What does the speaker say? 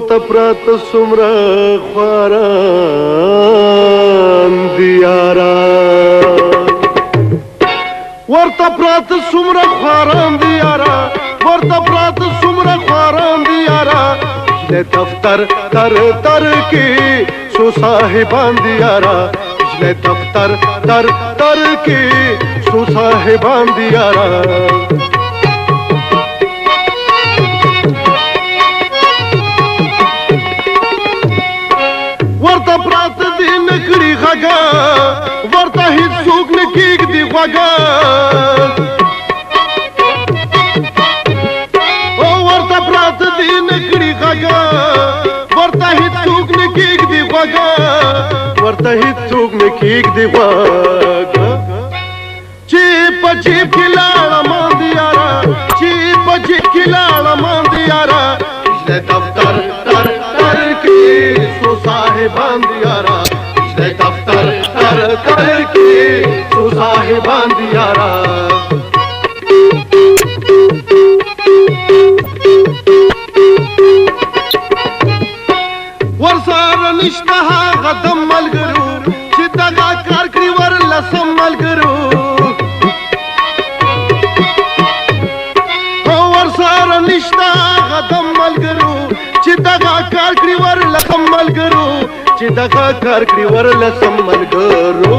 ورته پراته څومره خواران دي یاره ورته پراته څومره خواران دي یاره ورته پراته څومره خواران دي یاره د دفتر تر کې څو صاحبان دي یاره د دفتر تر کې څو صاحبان دي یاره ورته پراته دي نکړي غږه ورته هیڅوک نه کېږدي غوږه ورته پراته دي نکړي غږه ورته هیڅوک نه کېږدي غوږه ورته هیڅوک نه کېږدي غوږه چې په جیب کې لاړه ماندي یاره چې په جیب کې لاړه ماندي یاره د دفتر تر کې څو صاحبان دي یاره د دفتر تر کې څو صاحبان دي یاره ورسره نشته هغه د ملګرو چې دغه کار کړي ورلسم ملګرو ورسره نشته هغه د ملګرو چې دغه کار کړي ورلسم ملګرو چې دغه کار کړي ورلسم ملګرو